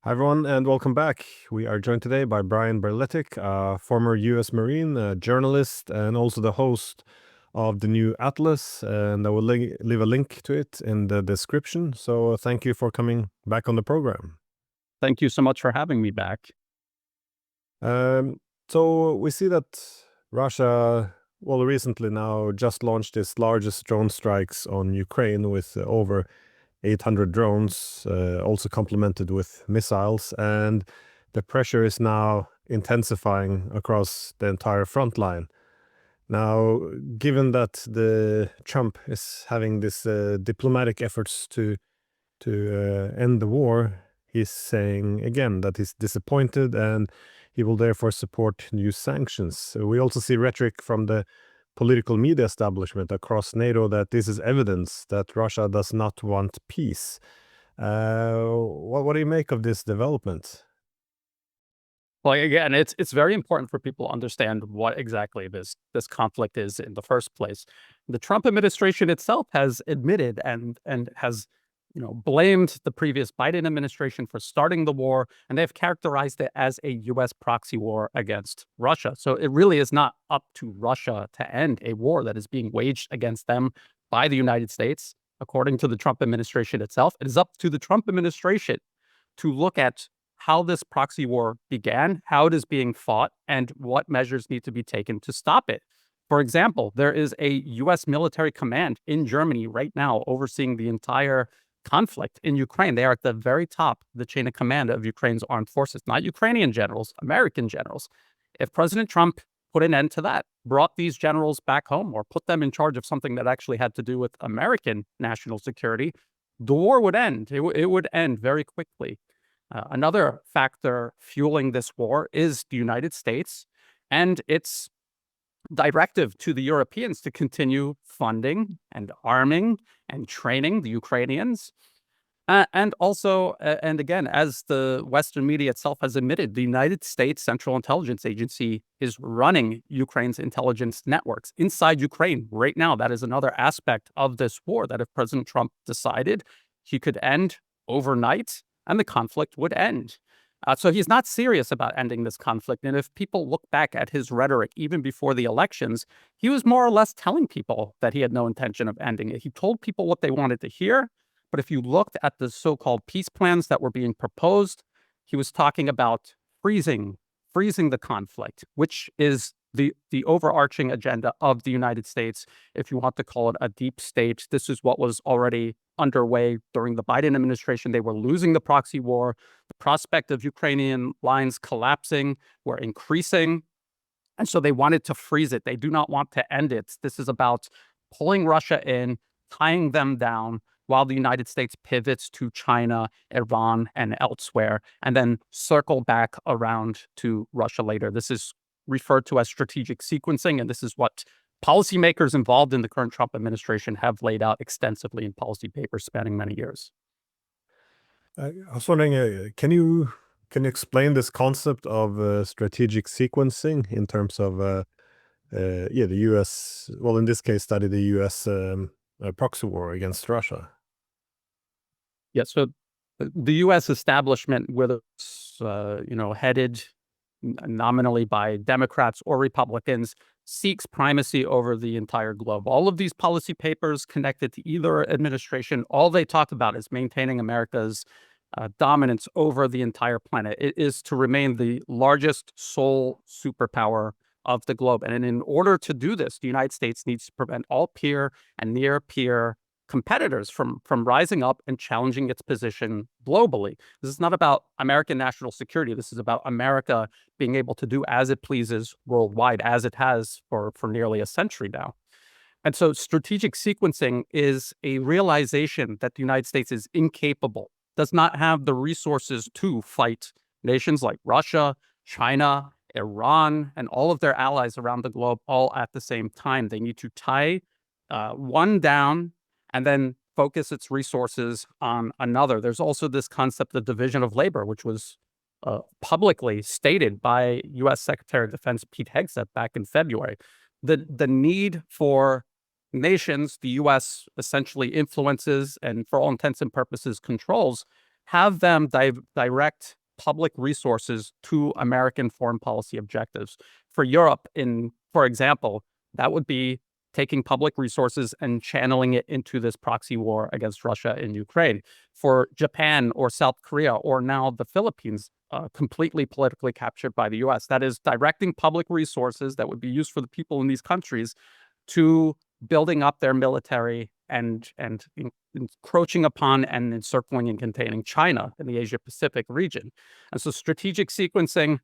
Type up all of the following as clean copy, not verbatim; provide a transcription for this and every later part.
Hi, everyone, and welcome back. We are joined today by Brian Berletic, a former U.S. Marine, a journalist, and also the host of the new Atlas. And I will leave a link to it in the description. So thank you for coming back on the program. Thank you so much for having me back. So we see that Russia, recently now just launched its largest drone strikes on Ukraine with over 800 drones, also complemented with missiles, and the pressure is now intensifying across the entire front line. Now, given that the Trump is having this diplomatic efforts to end the war, he's saying again that he's disappointed and he will therefore support new sanctions. So we also see rhetoric from the political media establishment across NATO that this is evidence that Russia does not want peace. What do you make of this development? Well, again, it's very important for people to understand what exactly this conflict is in the first place. The Trump administration itself has admitted and has blamed the previous Biden administration for starting the war, and they've characterized it as a U.S. proxy war against Russia. So it really is not up to Russia to end a war that is being waged against them by the United States, according to the Trump administration itself. It is up to the Trump administration to look at how this proxy war began, how it is being fought, and what measures need to be taken to stop it. For example, there is a U.S. military command in Germany right now overseeing the entire conflict in Ukraine. They are at the very top of the chain of command of Ukraine's armed forces, not Ukrainian generals, American generals. If President Trump put an end to that, brought these generals back home, or put them in charge of something that actually had to do with American national security, the war would end. It would end very quickly. Another factor fueling this war is the United States and its directive to the Europeans to continue funding and arming and training the Ukrainians. And also, and again, as the Western media itself has admitted, the United States Central Intelligence Agency is running Ukraine's intelligence networks inside Ukraine right now. That is another aspect of this war that if President Trump decided, he could end overnight and the conflict would end. So he's not serious about ending this conflict. And if people look back at his rhetoric, even before the elections, he was more or less telling people that he had no intention of ending it. He told people what they wanted to hear. But if you looked at the so-called peace plans that were being proposed, he was talking about freezing the conflict, which is the overarching agenda of the United States, if you want to call it a deep state. This is what was already underway during the Biden administration. They were losing the proxy war. The prospect of Ukrainian lines collapsing were increasing. And so they wanted to freeze it. They do not want to end it. This is about pulling Russia in, tying them down, while the United States pivots to China, Iran, and elsewhere, and then circle back around to Russia later. This is referred to as strategic sequencing, and this is what policymakers involved in the current Trump administration have laid out extensively in policy papers spanning many years. I was wondering, can you explain this concept of strategic sequencing in terms of the U.S. Well, in this case, study the U.S. Proxy war against Russia. Yeah, so the U.S. establishment, whether it's headed nominally by Democrats or Republicans, seeks primacy over the entire globe. All of these policy papers connected to either administration, all they talk about is maintaining America's dominance over the entire planet. It is to remain the largest sole superpower of the globe. And in order to do this, the United States needs to prevent all peer and near-peer competitors from rising up and challenging its position globally. This is not about American national security. This is about America being able to do as it pleases worldwide, as it has for nearly a century now. And so strategic sequencing is a realization that the United States is incapable, does not have the resources to fight nations like Russia, China, Iran, and all of their allies around the globe all at the same time. They need to tie one down and then focus its resources on another. There's also this concept of division of labor, which was publicly stated by U.S. Secretary of Defense Pete Hegseth back in February. The need for nations the U.S. essentially influences and for all intents and purposes controls, have them direct public resources to American foreign policy objectives. For Europe, for example, that would be taking public resources and channeling it into this proxy war against Russia in Ukraine. For Japan or South Korea or now the Philippines, completely politically captured by the US, that is directing public resources that would be used for the people in these countries to building up their military and encroaching upon and encircling and containing China in the Asia-Pacific region. And so strategic sequencing,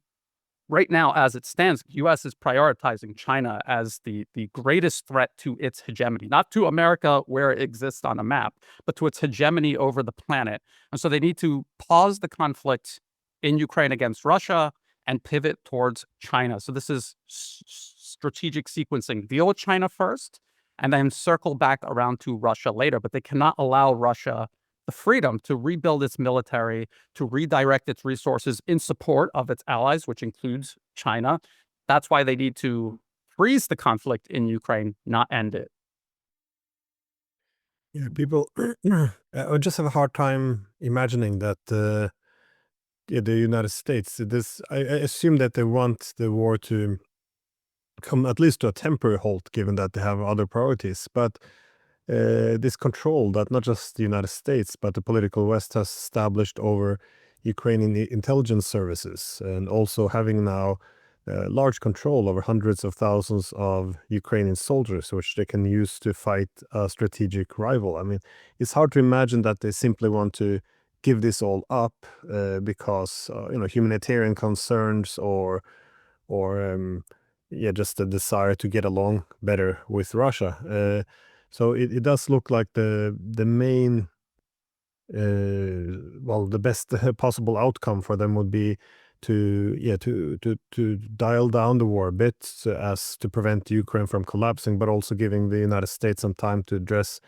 right now, as it stands, the U.S. is prioritizing China as the greatest threat to its hegemony, not to America where it exists on a map, but to its hegemony over the planet. And so they need to pause the conflict in Ukraine against Russia and pivot towards China. So this is strategic sequencing. Deal with China first, and then circle back around to Russia later. But they cannot allow Russia the freedom to rebuild its military, to redirect its resources in support of its allies, which includes China. That's why they need to freeze the conflict in Ukraine, not end it. Yeah, people I just have a hard time imagining that yeah, the United States, I assume that they want the war to come at least to a temporary halt, given that they have other priorities. But this control that not just the United States, but the political West has established over Ukrainian intelligence services, and also having now large control over hundreds of thousands of Ukrainian soldiers, which they can use to fight a strategic rival. I mean, it's hard to imagine that they simply want to give this all up because humanitarian concerns or yeah, just a desire to get along better with Russia. So it does look like the main well, the best possible outcome for them would be to dial down the war a bit as to prevent Ukraine from collapsing, but also giving the United States some time to address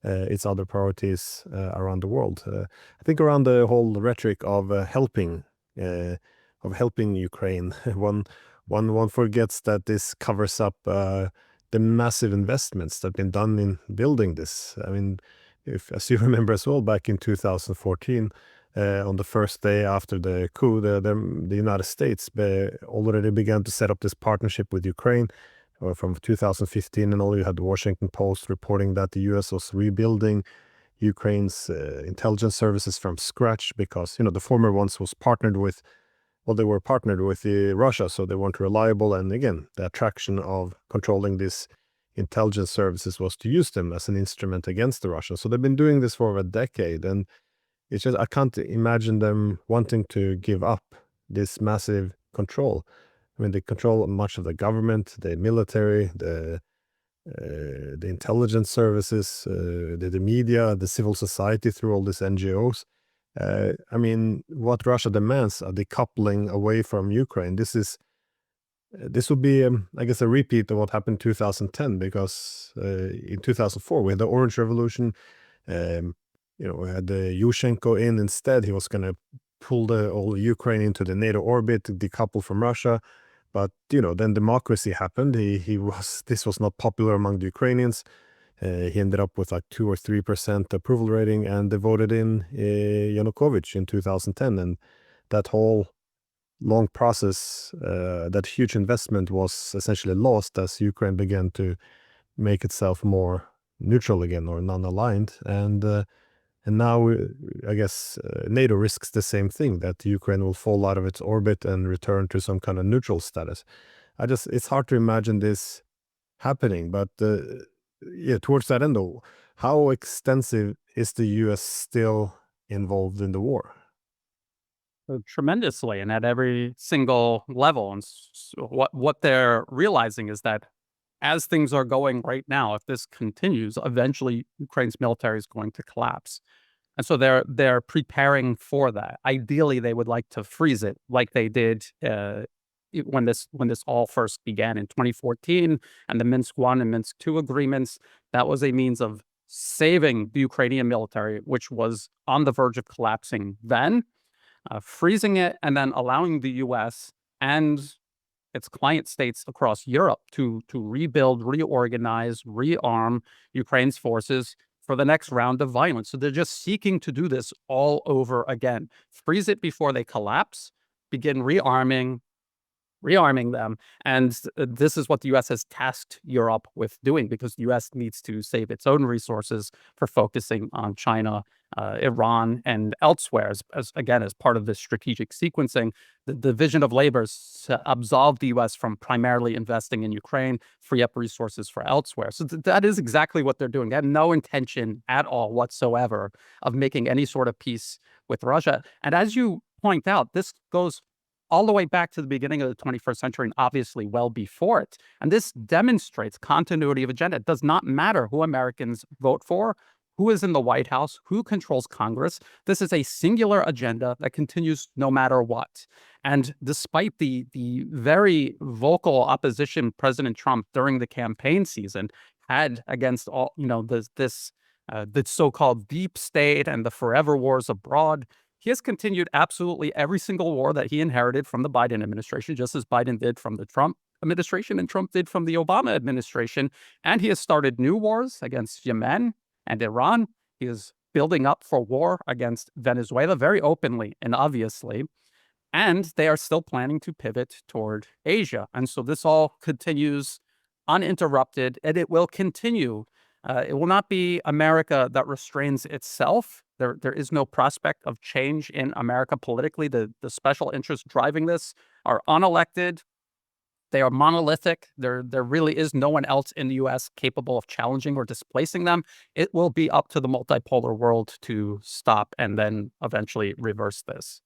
its other priorities around the world. I think around the whole rhetoric of helping Ukraine, one forgets that this covers up the massive investments that have been done in building this. I mean, as you remember as well, back in 2014, on the first day after the coup, the United States already began to set up this partnership with Ukraine. From 2015 and all, you had the Washington Post reporting that the U.S. was rebuilding Ukraine's intelligence services from scratch because, the former ones was partnered with, well, they were partnered with Russia, so they weren't reliable. And again, the attraction of controlling these intelligence services was to use them as an instrument against the Russians. So they've been doing this for over a decade, and it's just, I can't imagine them wanting to give up this massive control. I mean, they control much of the government, the military, the intelligence services, the media, the civil society through all these NGOs. I mean, what Russia demands are decoupling away from Ukraine. This would be, I guess, a repeat of what happened in 2010, because in 2004 we had the Orange Revolution. We had the Yushchenko in instead. He was going to pull all Ukraine into the NATO orbit, decouple from Russia. But then democracy happened. This was not popular among the Ukrainians. He ended up with like 2 or 3% approval rating, and they voted in Yanukovych in 2010. And that whole long process, that huge investment, was essentially lost as Ukraine began to make itself more neutral again, or non-aligned. And now, I guess, NATO risks the same thing, that Ukraine will fall out of its orbit and return to some kind of neutral status. It's hard to imagine this happening, but yeah, towards that end though, how extensive is the US still involved in the war? Tremendously, and at every single level. And what they're realizing is that as things are going right now, if this continues, eventually Ukraine's military is going to collapse. And so they're preparing for that. Ideally, they would like to freeze it, like they did when this all first began in 2014, and the Minsk I and Minsk II agreements. That was a means of saving the Ukrainian military, which was on the verge of collapsing then, freezing it, and then allowing the U.S. and its client states across Europe to rebuild, reorganize, rearm Ukraine's forces, for the next round of violence. So they're just seeking to do this all over again. Freeze it before they collapse, begin rearming them. And this is what the US has tasked Europe with doing, because the US needs to save its own resources for focusing on China, Iran, and elsewhere, as part of this strategic sequencing. The division of labors to absolve the US from primarily investing in Ukraine, free up resources for elsewhere. So that is exactly what they're doing. They have no intention at all whatsoever of making any sort of peace with Russia. And as you point out, this goes all the way back to the beginning of the 21st century, and obviously well before it. And this demonstrates continuity of agenda. It does not matter who Americans vote for, who is in the White House, who controls Congress. This is a singular agenda that continues no matter what. And despite the very vocal opposition President Trump during the campaign season had against all, the so-called deep state and the forever wars abroad, he has continued absolutely every single war that he inherited from the Biden administration, just as Biden did from the Trump administration and Trump did from the Obama administration. And he has started new wars against Yemen and Iran. He is building up for war against Venezuela very openly and obviously. And they are still planning to pivot toward Asia. And so this all continues uninterrupted, and it will continue. It will not be America that restrains itself. There is no prospect of change in America politically. The special interests driving this are unelected. They are monolithic. There really is no one else in the U.S. capable of challenging or displacing them. It will be up to the multipolar world to stop and then eventually reverse this.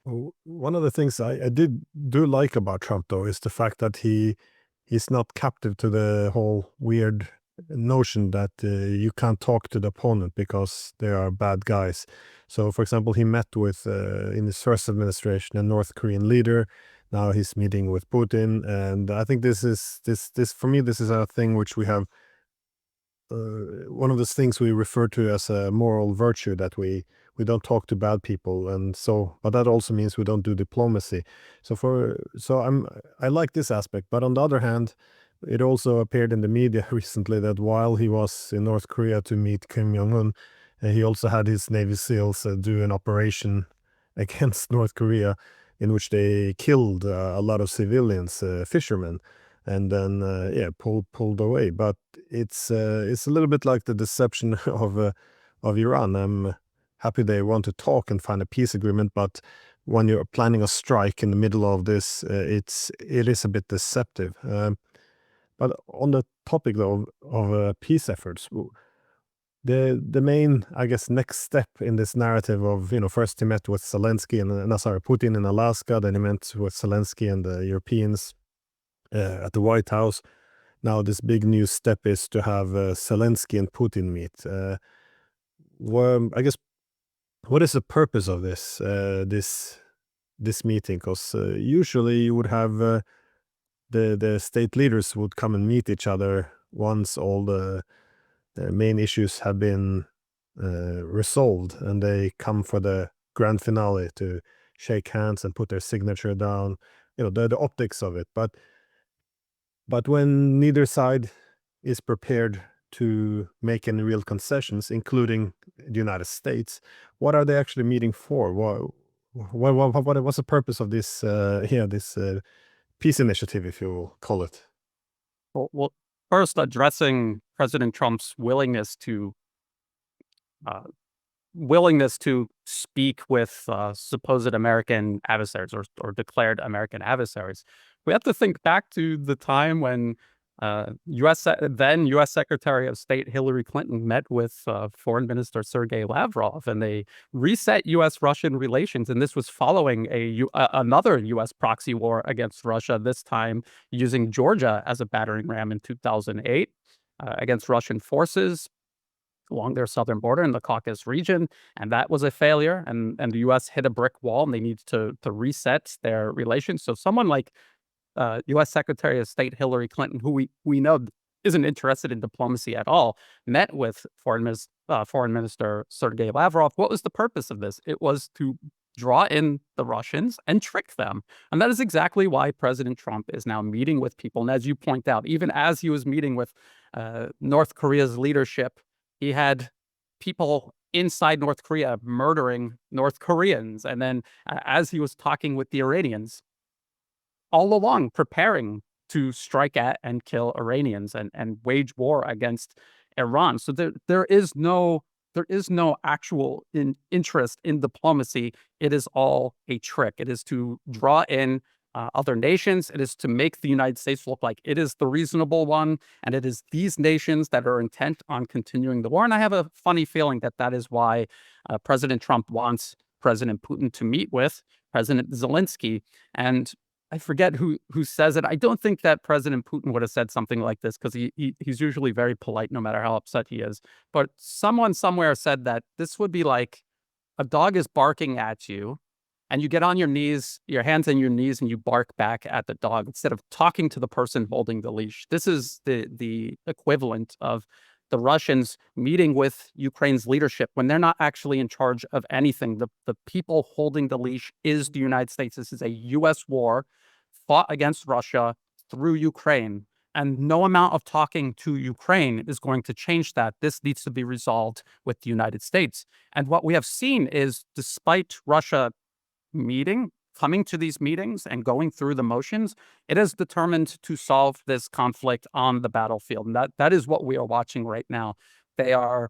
One of the things I do like about Trump, though, is the fact that he's not captive to the whole weird notion that you can't talk to the opponent because they are bad guys. So, for example, he met with, in his first administration, a North Korean leader. Now he's meeting with Putin. And I think this for me, this is a thing which we have, one of those things we refer to as a moral virtue, that we don't talk to bad people. And so, but that also means we don't do diplomacy. So I like this aspect. But on the other hand, it also appeared in the media recently that while he was in North Korea to meet Kim Jong-un, he also had his Navy SEALs do an operation against North Korea in which they killed a lot of civilians, fishermen, and then pulled away. But it's a little bit like the deception of Iran. I'm happy they want to talk and find a peace agreement, but when you're planning a strike in the middle of this, it is a bit deceptive. But on the topic, though, of peace efforts, the main, I guess, next step in this narrative of, first he met with Zelensky and Putin in Alaska, then he met with Zelensky and the Europeans at the White House. Now this big new step is to have Zelensky and Putin meet. I guess, what is the purpose of this meeting? Because usually you would have the state leaders would come and meet each other once all the main issues have been resolved, and they come for the grand finale to shake hands and put their signature down. The optics of it. But when neither side is prepared to make any real concessions, including the United States, what are they actually meeting for? What's the purpose of this? This peace initiative, if you will call it. Well, first, addressing President Trump's willingness to speak with supposed American adversaries or declared American adversaries, we have to think back to the time when then U.S. Secretary of State Hillary Clinton met with Foreign Minister Sergei Lavrov, and they reset U.S.-Russian relations. And this was following another U.S. proxy war against Russia, this time using Georgia as a battering ram in 2008 against Russian forces along their southern border in the Caucasus region. And that was a failure. And the U.S. hit a brick wall, and they needed to reset their relations. So someone like U.S. Secretary of State Hillary Clinton, who we know isn't interested in diplomacy at all, met with Foreign Minister Sergei Lavrov. What was the purpose of this? It was to draw in the Russians and trick them. And that is exactly why President Trump is now meeting with people. And as you point out, even as he was meeting with North Korea's leadership, he had people inside North Korea murdering North Koreans. And then as he was talking with the Iranians, all along preparing to strike at and kill Iranians and wage war against Iran. So there is no actual interest in diplomacy. It is all a trick. It is to draw in other nations. It is to make the United States look like it is the reasonable one, and it is these nations that are intent on continuing the war. And I have a funny feeling that that is why President Trump wants President Putin to meet with President Zelensky. And I forget who says it. I don't think that President Putin would have said something like this, because he's usually very polite no matter how upset he is. But someone somewhere said that this would be like a dog is barking at you and you get on your knees, your hands on your knees, and you bark back at the dog instead of talking to the person holding the leash. This is the equivalent of the Russians meeting with Ukraine's leadership when they're not actually in charge of anything. The people holding the leash is the United States. This is a U.S. war fought against Russia through Ukraine. And no amount of talking to Ukraine is going to change that. This needs to be resolved with the United States. And what we have seen is, despite Russia coming to these meetings and going through the motions, it is determined to solve this conflict on the battlefield. And that is what we are watching right now. They are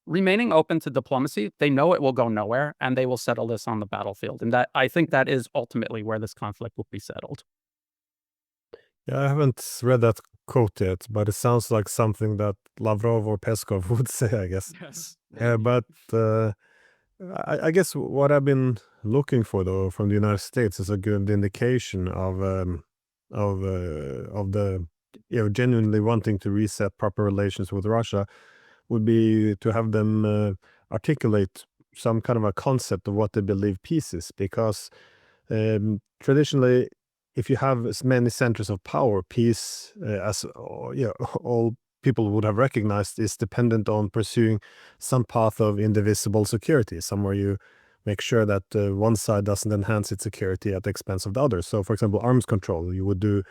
remaining open to diplomacy. They know it will go nowhere, and they will settle this on the battlefield. And that, I think, that is ultimately where this conflict will be settled. Yeah, I haven't read that quote yet, but it sounds like something that Lavrov or Peskov would say, I guess. Yes. But I guess what I've been looking for, though, from the United States is a good indication of the genuinely wanting to reset proper relations with Russia, would be to have them articulate some kind of a concept of what they believe peace is, because traditionally, if you have as many centers of power, peace, as all people would have recognized, is dependent on pursuing some path of indivisible security, somewhere you make sure that one side doesn't enhance its security at the expense of the other. So, for example, arms control, you would do,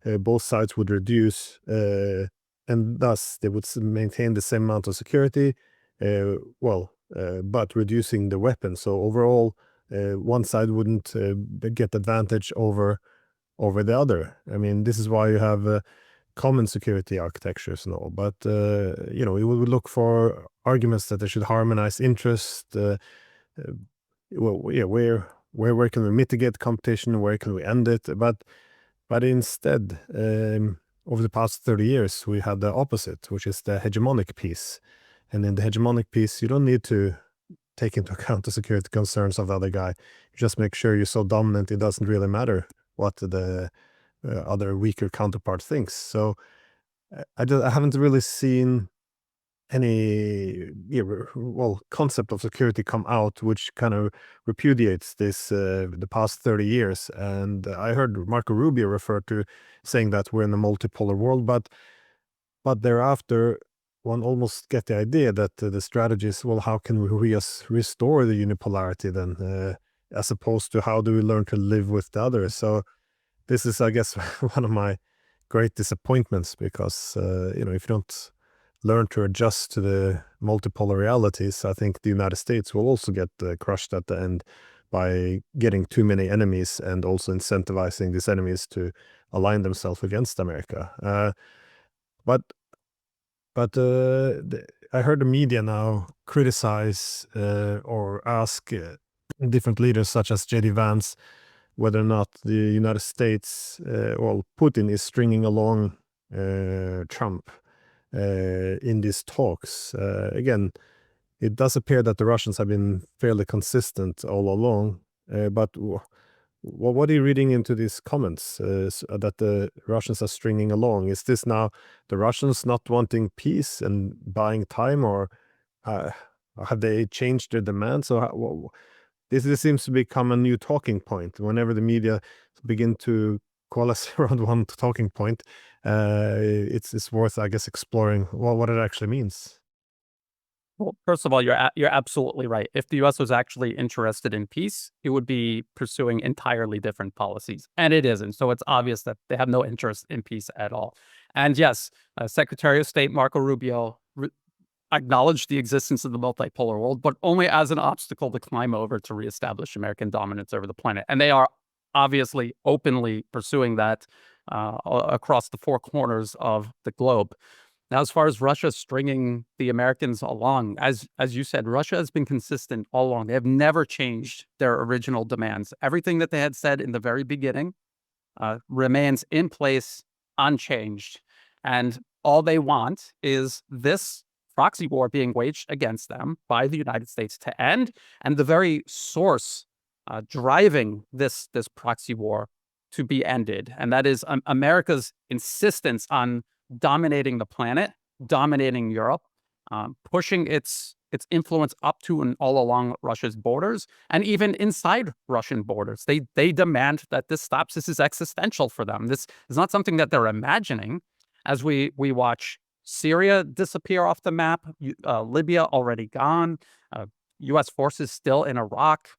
both sides would reduce, and thus they would maintain the same amount of security, but reducing the weapons. So overall, one side wouldn't get advantage over the other. I mean, this is why you have common security architectures and all. But we would look for arguments that they should harmonize interest. Where can we mitigate competition? Where can we end it? But instead, over the past 30 years, we had the opposite, which is the hegemonic peace. And in the hegemonic peace, you don't need to take into account the security concerns of the other guy. You just make sure you're so dominant, it doesn't really matter what the other weaker counterpart thinks. So I haven't really seen any concept of security come out which kind of repudiates this the past 30 years. And I heard Marco Rubio refer to saying that we're in a multipolar world, but thereafter one almost get the idea that the strategy is, well, how can we restore the unipolarity then, as opposed to how do we learn to live with the other. So this is, I guess, one of my great disappointments, because if you don't learn to adjust to the multipolar realities, I think the United States will also get crushed at the end by getting too many enemies, and also incentivizing these enemies to align themselves against America. But I heard the media now criticize or ask different leaders, such as J.D. Vance, whether or not the United States, Putin is stringing along Trump in these talks. Again, it does appear that the Russians have been fairly consistent all along, but what are you reading into these comments that the Russians are stringing along? Is this now the Russians not wanting peace and buying time, or have they changed their demands? So this seems to become a new talking point. Whenever the media begin to coalesce around one talking point, it's worth, I guess, exploring what it actually means. Well, first of all, you're absolutely right. If the U.S. was actually interested in peace, it would be pursuing entirely different policies, and it isn't. So it's obvious that they have no interest in peace at all. And yes, Secretary of State Marco Rubio acknowledged the existence of the multipolar world, but only as an obstacle to climb over to reestablish American dominance over the planet. And they are obviously openly pursuing that across the four corners of the globe. Now, as far as Russia stringing the Americans along, as you said, Russia has been consistent all along. They have never changed their original demands. Everything that they had said in the very beginning remains in place, unchanged. And all they want is this proxy war being waged against them by the United States to end, and the very source driving this proxy war to be ended. And that is America's insistence on dominating the planet, dominating Europe, pushing its influence up to and all along Russia's borders, and even inside Russian borders. They demand that this stops. This is existential for them. This is not something that they're imagining. As we watch Syria disappear off the map, Libya already gone, U.S. forces still in Iraq,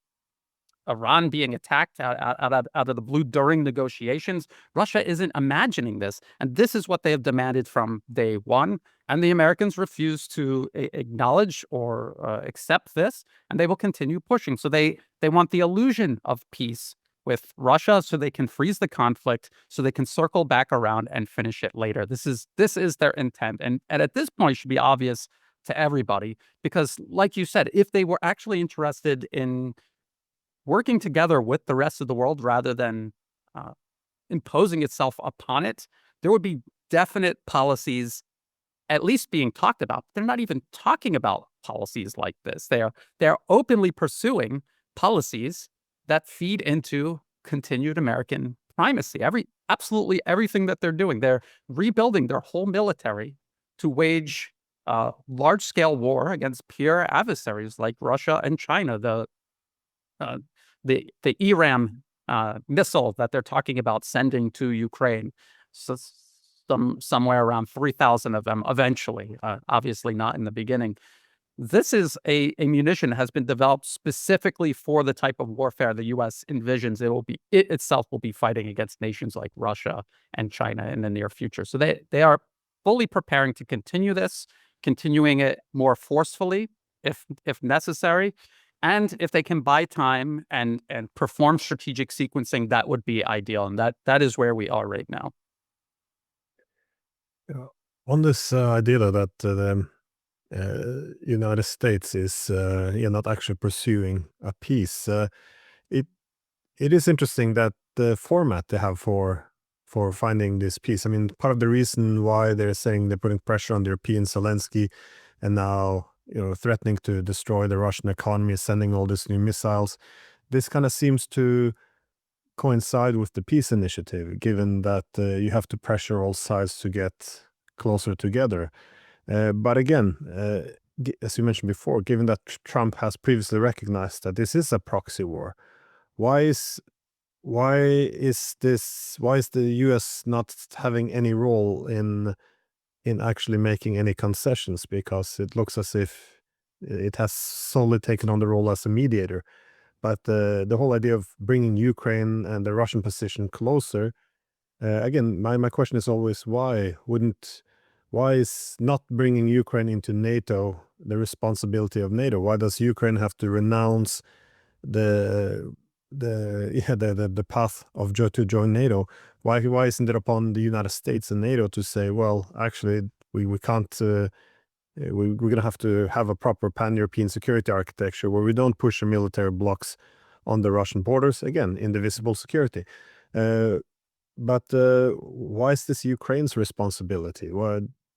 Iran being attacked out of the blue during negotiations. Russia isn't imagining this. And this is what they have demanded from day one. And the Americans refuse to acknowledge or accept this. And they will continue pushing. So they want the illusion of peace with Russia so they can freeze the conflict, so they can circle back around and finish it later. This is their intent. And at this point, it should be obvious to everybody. Because like you said, if they were actually interested in working together with the rest of the world rather than imposing itself upon it, there would be definite policies at least being talked about. They're not even talking about policies like this. They're openly pursuing policies that feed into continued American primacy. Absolutely everything that they're doing. They're rebuilding their whole military to wage large-scale war against peer adversaries like Russia and China. The ERAM missile that they're talking about sending to Ukraine, so somewhere around 3,000 of them eventually, obviously not in the beginning. This is a munition has been developed specifically for the type of warfare the U.S. envisions it itself will be fighting against nations like Russia and China in the near future. So they are fully preparing to continue this, continuing it more forcefully if necessary. And if they can buy time and perform strategic sequencing, that would be ideal. And that is where we are right now. On this idea that the United States is not actually pursuing a peace, it is interesting that the format they have for finding this peace. I mean, part of the reason why they're saying they're putting pressure on the European Zelensky and now threatening to destroy the Russian economy, sending all these new missiles. This kind of seems to coincide with the peace initiative, given that you have to pressure all sides to get closer together. But again, as you mentioned before, given that Trump has previously recognized that this is a proxy war, why is the U.S. not having any role in actually making any concessions? Because it looks as if it has solely taken on the role as a mediator. But the whole idea of bringing Ukraine and the Russian position closer, again, my question is always why is not bringing Ukraine into NATO the responsibility of NATO? Why does Ukraine have to renounce the path of to join NATO? Why isn't it upon the United States and NATO to say, well, actually we can't, we're gonna have to have a proper pan-European security architecture where we don't push the military blocks on the Russian borders, again, indivisible security. But why is this Ukraine's responsibility?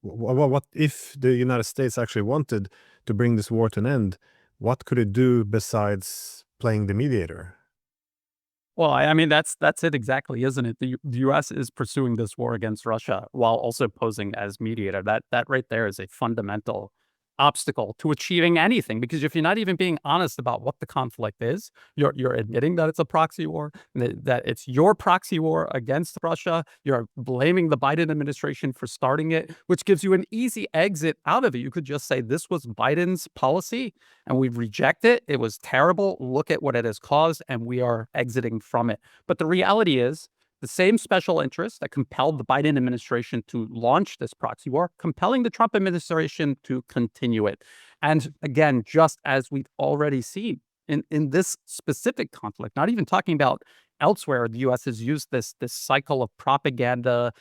What if the United States actually wanted to bring this war to an end? What could it do besides playing the mediator? Well, I mean, that's it exactly, isn't it? The U.S. is pursuing this war against Russia while also posing as mediator. That right there is a fundamental obstacle to achieving anything, because if you're not even being honest about what the conflict is, you're admitting that it's a proxy war, that it's your proxy war against Russia. You're blaming the Biden administration for starting it, which gives you an easy exit out of it. You could just say this was Biden's policy and we reject it. It was terrible. Look at what it has caused, and we are exiting from it. But the reality is, the same special interests that compelled the Biden administration to launch this proxy war, compelling the Trump administration to continue it. And again, just as we've already seen in this specific conflict, not even talking about elsewhere, the U.S. has used this cycle of propaganda,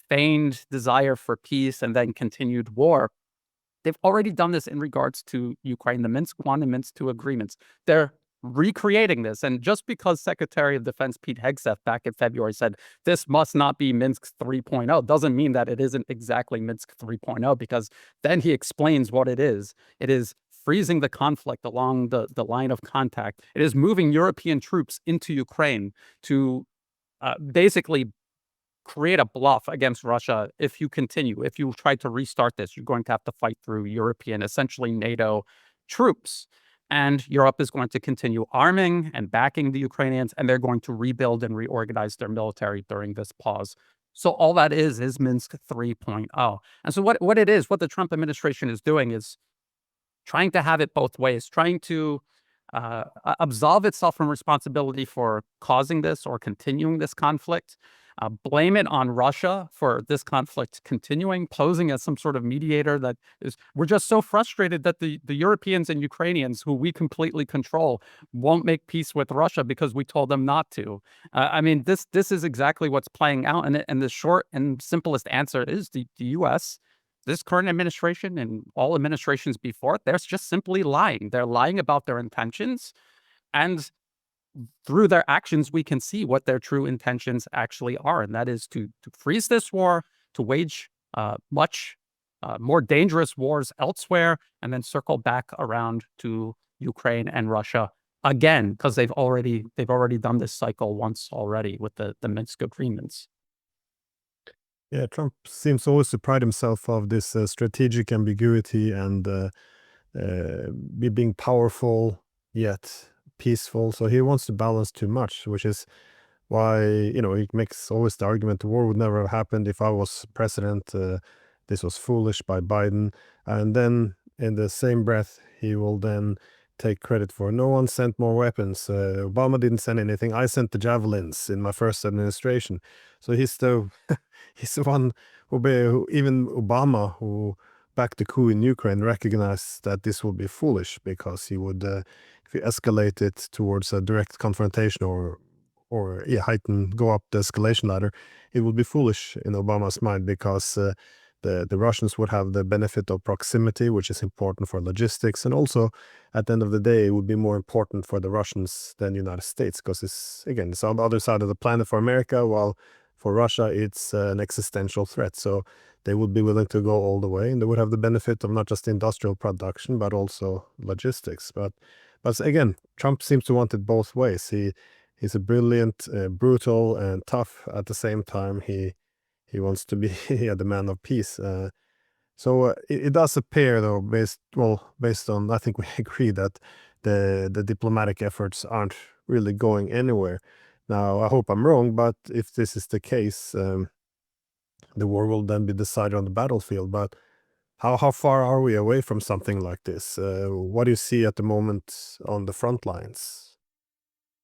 feigned desire for peace, and then continued war. They've already done this in regards to Ukraine, the Minsk I and Minsk II agreements. They're recreating this. And just because Secretary of Defense Pete Hegseth back in February said this must not be Minsk 3.0 doesn't mean that it isn't exactly Minsk 3.0, because then he explains what it is. It is freezing the conflict along the line of contact. It is moving European troops into Ukraine to basically create a bluff against Russia. If you try to restart this, you're going to have to fight through European, essentially NATO troops. And Europe is going to continue arming and backing the Ukrainians, and they're going to rebuild and reorganize their military during this pause. So all that is Minsk 3.0. And so what the Trump administration is doing is trying to have it both ways, trying to absolve itself from responsibility for causing this or continuing this conflict, blame it on Russia for this conflict continuing, posing as some sort of mediator that is, we're just so frustrated that the Europeans and Ukrainians, who we completely control, won't make peace with Russia because we told them not to. I mean, this is exactly what's playing out. And the short and simplest answer is the U.S., this current administration and all administrations before it, they're just simply lying. They're lying about their intentions. And through their actions, we can see what their true intentions actually are. And that is to freeze this war, to wage much more dangerous wars elsewhere, and then circle back around to Ukraine and Russia again, because they've already done this cycle once already with the Minsk agreements. Yeah, Trump seems always to pride himself of this strategic ambiguity and being powerful yet peaceful. So he wants to balance too much, which is why, he makes always the argument the war would never have happened if I was president. This was foolish by Biden. And then in the same breath, he will then take credit for no one sent more weapons. Obama didn't send anything. I sent the javelins in my first administration. So he's the one who even Obama, who backed the coup in Ukraine, recognized that this would be foolish, because he would, if you escalate it towards a direct confrontation or go up the escalation ladder, it would be foolish in Obama's mind, because the Russians would have the benefit of proximity, which is important for logistics. And also, at the end of the day, it would be more important for the Russians than the United States, because it's on the other side of the planet for America, while for Russia, it's an existential threat. So they would be willing to go all the way, and they would have the benefit of not just industrial production, but also logistics. But again, Trump seems to want it both ways. He's a brilliant, brutal, and tough at the same time. He wants to be the man of peace. So it does appear, though, based on, I think we agree that the diplomatic efforts aren't really going anywhere. Now, I hope I'm wrong, but if this is the case, the war will then be decided on the battlefield. But how far are we away from something like this? What do you see at the moment on the front lines?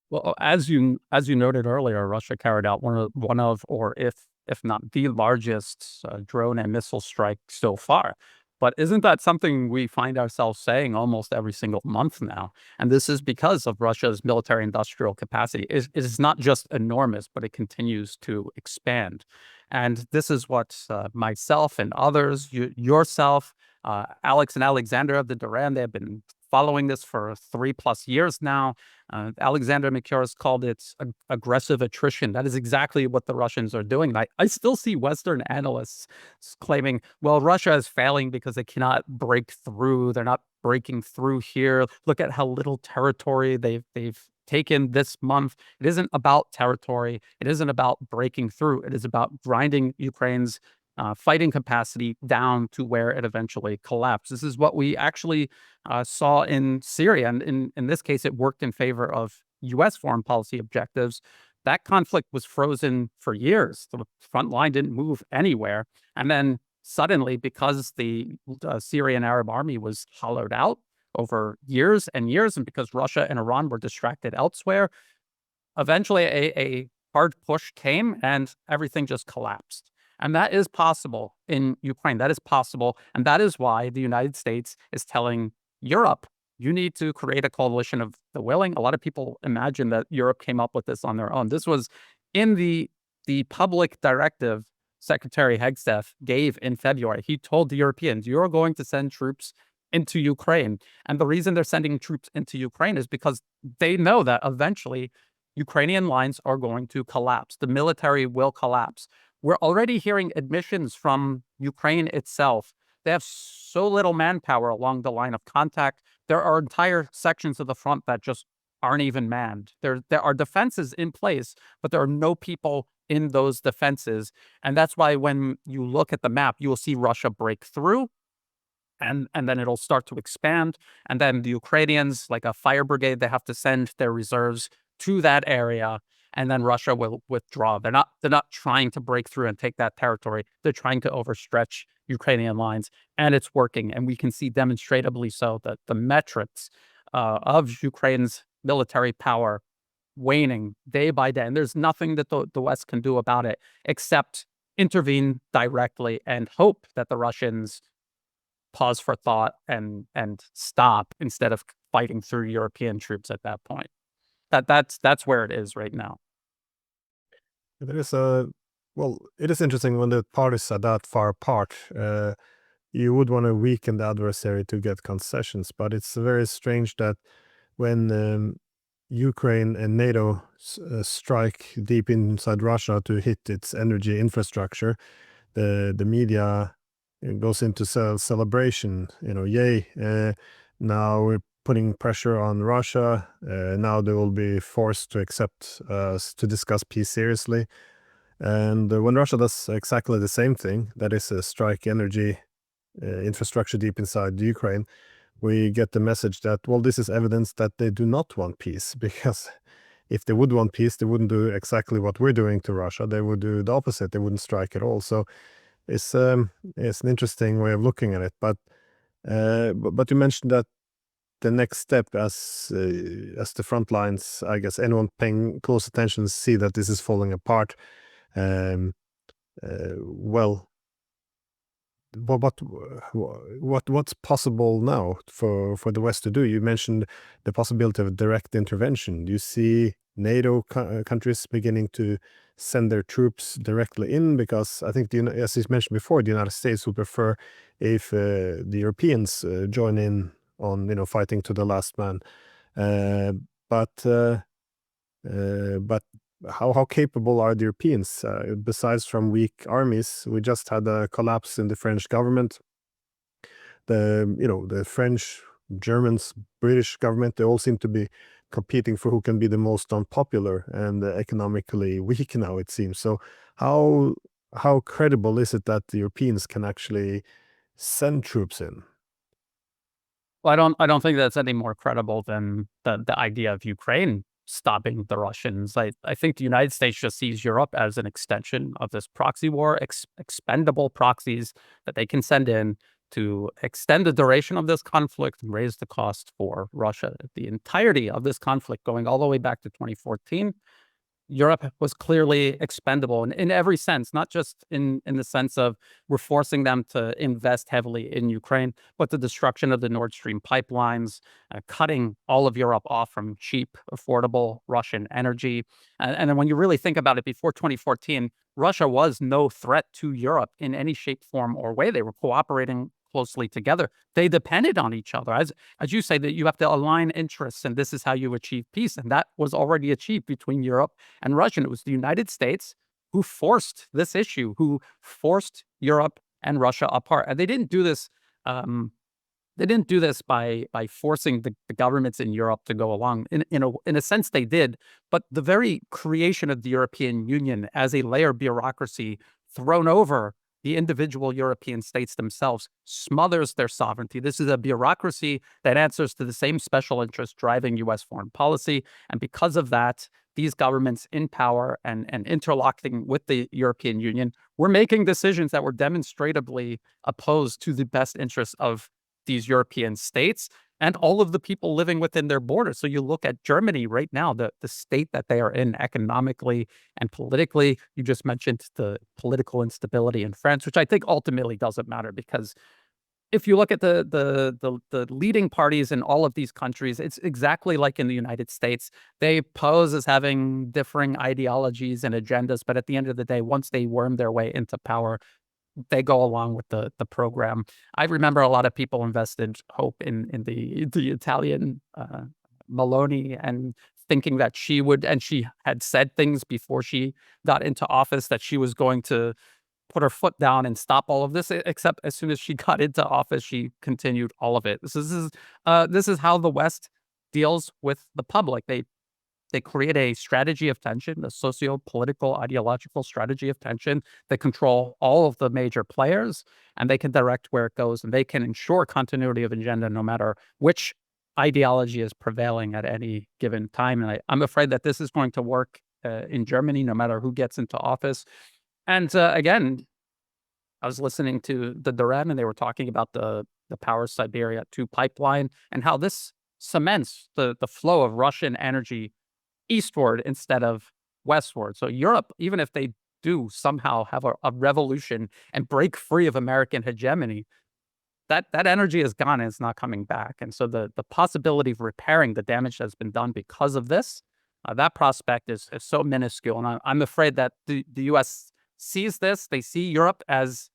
Well, as you noted earlier, Russia carried out one of, or if not the largest drone and missile strike so far. But isn't that something we find ourselves saying almost every single month now? And this is because of Russia's military industrial capacity. It is not just enormous, but it continues to expand. And this is what myself and others, yourself, Alex and Alexander of the Duran, they have been following this for 3+ years now. Alexander Mikiris called it aggressive attrition. That is exactly what the Russians are doing. And I still see Western analysts claiming, well, Russia is failing because they cannot break through. They're not breaking through here. Look at how little territory they've taken this month. It isn't about territory. It isn't about breaking through. It is about grinding Ukraine's fighting capacity down to where it eventually collapsed. This is what we actually saw in Syria. And in this case, it worked in favor of U.S. foreign policy objectives. That conflict was frozen for years. The front line didn't move anywhere. And then suddenly, because the Syrian Arab army was hollowed out over years and years, and because Russia and Iran were distracted elsewhere, eventually a hard push came and everything just collapsed. And that is possible in Ukraine. That is possible. And that is why the United States is telling Europe, you need to create a coalition of the willing. A lot of people imagine that Europe came up with this on their own. This was in the public directive Secretary Hegsteff gave in February. He told the Europeans, you're going to send troops into Ukraine. And the reason they're sending troops into Ukraine is because they know that eventually Ukrainian lines are going to collapse. The military will collapse. We're already hearing admissions from Ukraine itself. They have so little manpower along the line of contact. There are entire sections of the front that just aren't even manned. There are defenses in place, but there are no people in those defenses. And that's why when you look at the map, you will see Russia break through, and then it'll start to expand. And then the Ukrainians, like a fire brigade, they have to send their reserves to that area, and then Russia will withdraw. They're not trying to break through and take that territory. They're trying to overstretch Ukrainian lines, and it's working. And we can see demonstratively so that the metrics of Ukraine's military power waning day by day. And there's nothing that the West can do about it except intervene directly and hope that the Russians pause for thought and stop instead of fighting through European troops at that point. That's where it is right now. There is it is interesting when the parties are that far apart. You would want to weaken the adversary to get concessions, but it's very strange that when Ukraine and NATO strike deep inside Russia to hit its energy infrastructure, the media goes into celebration. Yay! Now we're putting pressure on Russia. Now they will be forced to accept to discuss peace seriously. And when Russia does exactly the same thing, that is strike energy infrastructure deep inside Ukraine, we get the message that, well, this is evidence that they do not want peace, because if they would want peace, they wouldn't do exactly what we're doing to Russia. They would do the opposite. They wouldn't strike at all. So it's an interesting way of looking at it. But you mentioned that the next step, as the front lines, I guess anyone paying close attention see that this is falling apart. What's possible now for the West to do? You mentioned the possibility of direct intervention. Do you see NATO countries beginning to send their troops directly in? Because I think, as you mentioned before, the United States would prefer if the Europeans join in on fighting to the last man. But how capable are the Europeans? Besides from weak armies, we just had a collapse in the French government. The French, Germans, British government, they all seem to be competing for who can be the most unpopular and economically weak now, it seems. So how credible is it that the Europeans can actually send troops in? Well, I don't think that's any more credible than the idea of Ukraine stopping the Russians. I think the United States just sees Europe as an extension of this proxy war, expendable proxies that they can send in to extend the duration of this conflict and raise the cost for Russia. The entirety of this conflict, going all the way back to 2014, Europe was clearly expendable in every sense, not just in the sense of we're forcing them to invest heavily in Ukraine, but the destruction of the Nord Stream pipelines, cutting all of Europe off from cheap, affordable Russian energy. And then when you really think about it, before 2014, Russia was no threat to Europe in any shape, form, or way. They were cooperating closely together. They depended on each other. As you say, that you have to align interests, and this is how you achieve peace. And that was already achieved between Europe and Russia. It was the United States who forced this issue, who forced Europe and Russia apart. And they didn't do this. They didn't do this by forcing the governments in Europe to go along. In a sense, they did. But the very creation of the European Union as a layer bureaucracy thrown over the individual European states themselves smothers their sovereignty. This is a bureaucracy that answers to the same special interests driving U.S. foreign policy. And because of that, these governments in power and interlocking with the European Union were making decisions that were demonstrably opposed to the best interests of these European states and all of the people living within their borders. So you look at Germany right now, the state that they are in economically and politically. You just mentioned the political instability in France, which I think ultimately doesn't matter, because if you look at the leading parties in all of these countries, it's exactly like in the United States. They pose as having differing ideologies and agendas, but at the end of the day, once they worm their way into power, they go along with the program. I remember a lot of people invested hope in the Italian Meloni, and thinking that she would, and she had said things before she got into office that she was going to put her foot down and stop all of this. Except as soon as she got into office, she continued all of it. This is how the West deals with the public. They create a strategy of tension, a socio-political, ideological strategy of tension. They control all of the major players, and they can direct where it goes, and they can ensure continuity of agenda no matter which ideology is prevailing at any given time. And I'm afraid that this is going to work in Germany, no matter who gets into office. And again, I was listening to the Diesen, and they were talking about the Power Siberia 2 pipeline and how this cements the flow of Russian energy eastward instead of westward. So Europe, even if they do somehow have a revolution and break free of American hegemony, that energy is gone and it's not coming back. And so the possibility of repairing the damage that's been done because of this, that prospect is so minuscule. And I'm afraid that the U.S. sees this. They see Europe as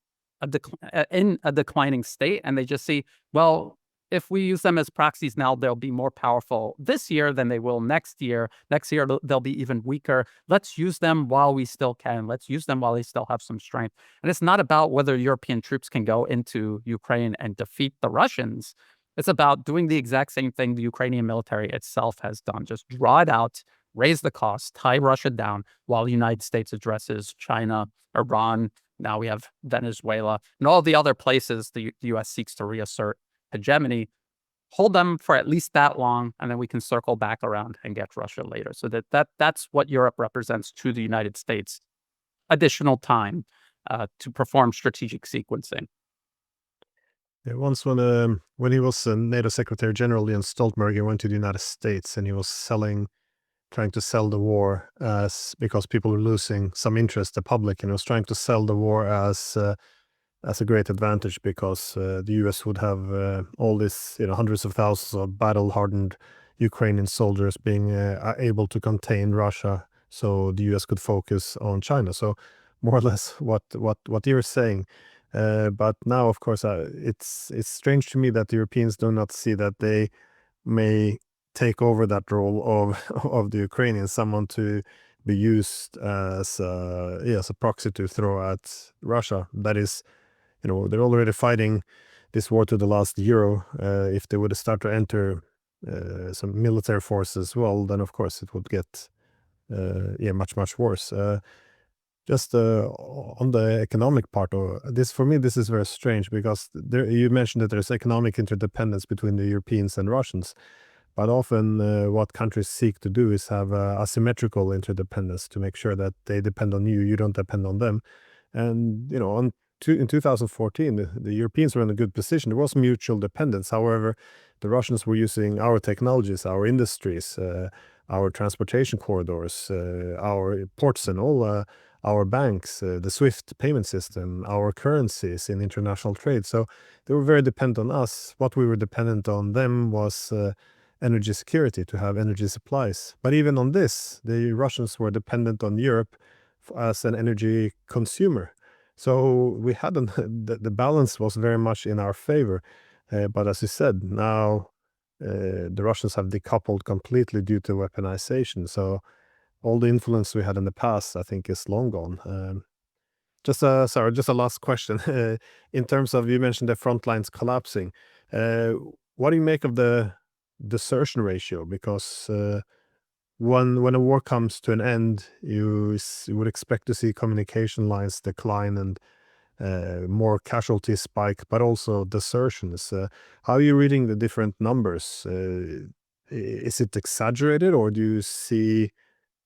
in a declining state, and they just see, well, if we use them as proxies now, they'll be more powerful this year than they will next year. Next year, they'll be even weaker. Let's use them while we still can. Let's use them while they still have some strength. And it's not about whether European troops can go into Ukraine and defeat the Russians. It's about doing the exact same thing the Ukrainian military itself has done. Just draw it out, raise the cost, tie Russia down while the United States addresses China, Iran. Now we have Venezuela and all the other places the U.S. seeks to reassert hegemony. Hold them for at least that long, and then we can circle back around and get Russia later. So that's what Europe represents to the United States: additional time to perform strategic sequencing. Yeah, once when he was NATO Secretary General, Jens Stoltenberg, he went to the United States and he was trying to sell the war because people were losing some interest, the public, and he was trying to sell the war as a great advantage because the U.S. would have all this, hundreds of thousands of battle-hardened Ukrainian soldiers being able to contain Russia, so the U.S. could focus on China. So more or less what you're saying. But now, of course, it's strange to me that the Europeans do not see that they may take over that role of the Ukrainians, someone to be used as a proxy to throw at Russia. That is, they're already fighting this war to the last euro. If they would start to enter some military forces, well, then of course it would get much worse. Just on the economic part of this, for me, this is very strange because you mentioned that there's economic interdependence between the Europeans and Russians, but often what countries seek to do is have asymmetrical interdependence to make sure that they depend on you, you don't depend on them. And in 2014, the Europeans were in a good position. There was mutual dependence. However, the Russians were using our technologies, our industries, our transportation corridors, our ports and all, our banks, the SWIFT payment system, our currencies in international trade. So they were very dependent on us. What we were dependent on them was energy security, to have energy supplies. But even on this, the Russians were dependent on Europe as an energy consumer. So we had the balance was very much in our favor. But as you said, now the Russians have decoupled completely due to weaponization. So all the influence we had in the past, I think, is long gone. Just a last question. In terms of, you mentioned the Frontlines collapsing. What do you make of the desertion ratio? Because when a war comes to an end, you would expect to see communication lines decline and more casualty spike, but also desertions. How are you reading the different numbers? Is it exaggerated, or do you see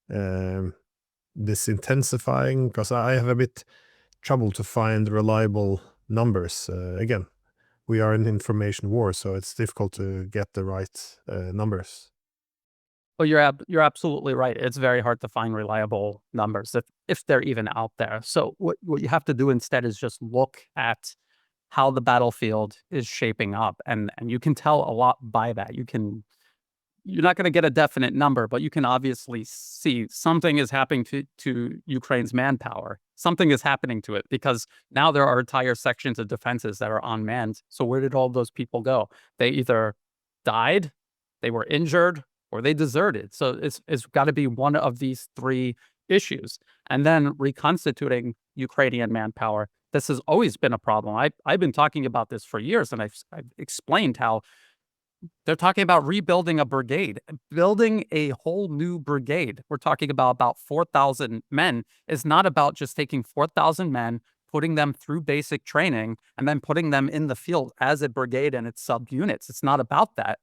this intensifying? Because I have a bit trouble to find reliable numbers. Again, we are in information war, so it's difficult to get the right numbers. Well, you're absolutely right. It's very hard to find reliable numbers if they're even out there. So what you have to do instead is just look at how the battlefield is shaping up, and you can tell a lot by that. You're not going to get a definite number, but you can obviously see something is happening to Ukraine's manpower. Something is happening to it because now there are entire sections of defenses that are unmanned. So where did all those people go? They either died, they were injured, or they deserted. So it's got to be one of these three issues. And then reconstituting Ukrainian manpower. This has always been a problem. I've been talking about this for years, and I've explained how they're talking about rebuilding a brigade, building a whole new brigade. We're talking about 4,000 men. It's not about just taking 4,000 men, putting them through basic training, and then putting them in the field as a brigade and its subunits. It's not about that.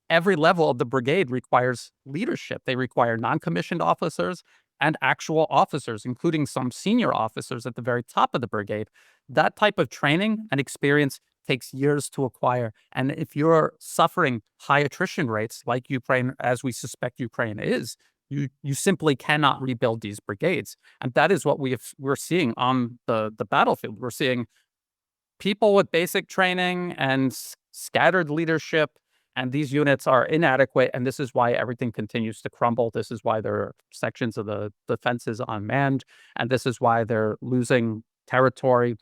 Every level of the brigade requires leadership. They require non-commissioned officers and actual officers, including some senior officers at the very top of the brigade. That type of training and experience takes years to acquire. And if you're suffering high attrition rates like Ukraine, as we suspect Ukraine is, you simply cannot rebuild these brigades. And that is what we're seeing on the battlefield. We're seeing people with basic training and scattered leadership, and these units are inadequate, and this is why everything continues to crumble. This is why there are sections of the defenses unmanned, and this is why they're losing territory.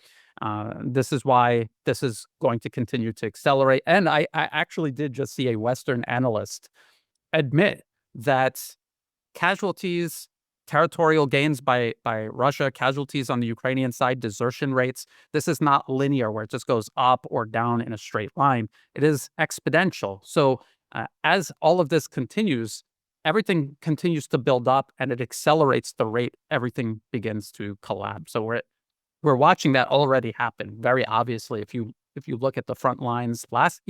This is why this is going to continue to accelerate. And I actually did just see a Western analyst admit that casualties, territorial gains by Russia, casualties on the Ukrainian side, desertion rates, this is not linear where it just goes up or down in a straight line. It is exponential. So as all of this continues, everything continues to build up and it accelerates the rate everything begins to collapse. So we're watching that already happen very obviously. If you look at the front lines last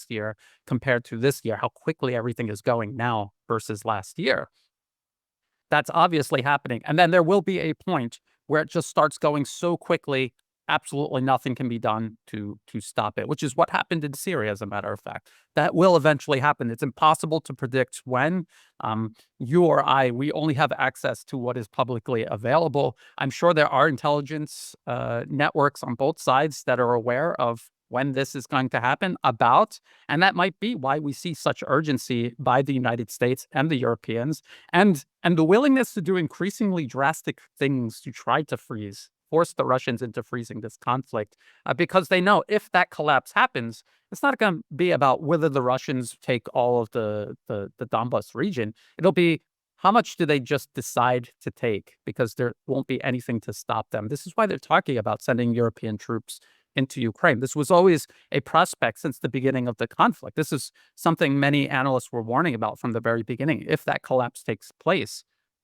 year compared to this year, how quickly everything is going now versus last year. That's obviously happening. And then there will be a point where it just starts going so quickly, absolutely nothing can be done to stop it, which is what happened in Syria, as a matter of fact. That will eventually happen. It's impossible to predict when. You or I, we only have access to what is publicly available. I'm sure there are intelligence networks on both sides that are aware of when this is going to happen and that might be why we see such urgency by the United States and the Europeans and the willingness to do increasingly drastic things to try to force the Russians into freezing this conflict, because they know if that collapse happens, it's not going to be about whether the Russians take all of the Donbas region. It'll be how much do they just decide to take, because there won't be anything to stop them. This is why they're talking about sending European troops into Ukraine. This was always a prospect since the beginning of the conflict. This is something many analysts were warning about from the very beginning. If that collapse takes place,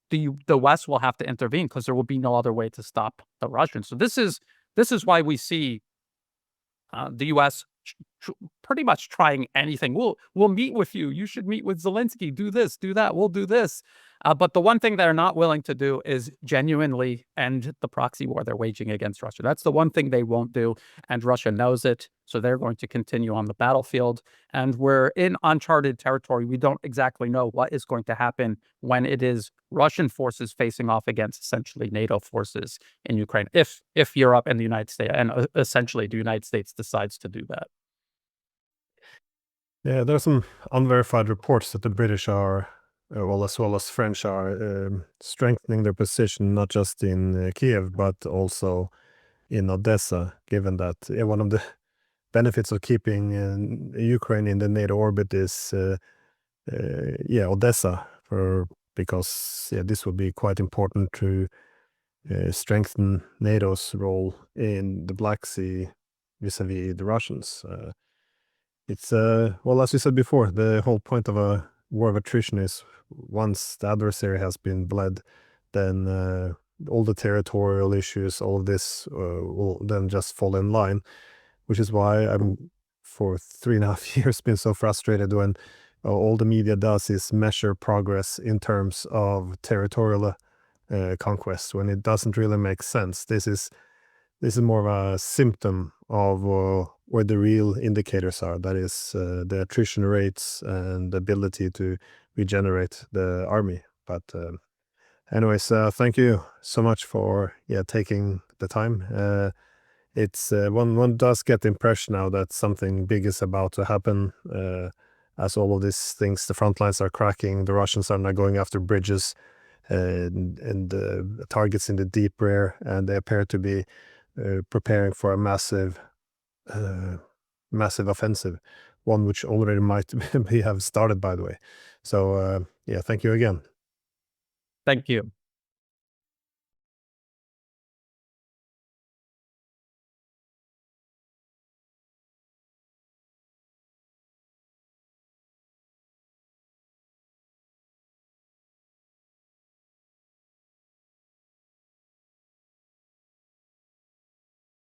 the West will have to intervene because there will be no other way to stop the Russians. So this is why we see the U.S. Pretty much trying anything. We'll meet with you. You should meet with Zelensky. Do this, do that. We'll do this. But the one thing they're not willing to do is genuinely end the proxy war they're waging against Russia. That's the one thing they won't do, and Russia knows it. So they're going to continue on the battlefield. And we're in uncharted territory. We don't exactly know what is going to happen when it is Russian forces facing off against essentially NATO forces in Ukraine, if Europe and the United States, and essentially the United States decides to do that. Yeah, there are some unverified reports that the British are, as well as French, are strengthening their position, not just in Kiev, but also in Odessa, given that one of the benefits of keeping Ukraine in the NATO orbit is, Odessa, because this would be quite important to strengthen NATO's role in the Black Sea vis-a-vis the Russians. It's, as you said before, the whole point of a war of attrition is once the adversary has been bled, then all the territorial issues, all of this will then just fall in line, which is why I'm for 3.5 years been so frustrated when all the media does is measure progress in terms of territorial conquest, when it doesn't really make sense. This is more of a symptom of where the real indicators are. That is the attrition rates and the ability to regenerate the army. But anyways, thank you so much for taking the time. It's one does get the impression now that something big is about to happen, as all of these things, the front lines are cracking, the Russians are now going after bridges and targets in the deep rear, and they appear to be preparing for a massive offensive, one which already might have started, by the way. So thank you again. Thank you.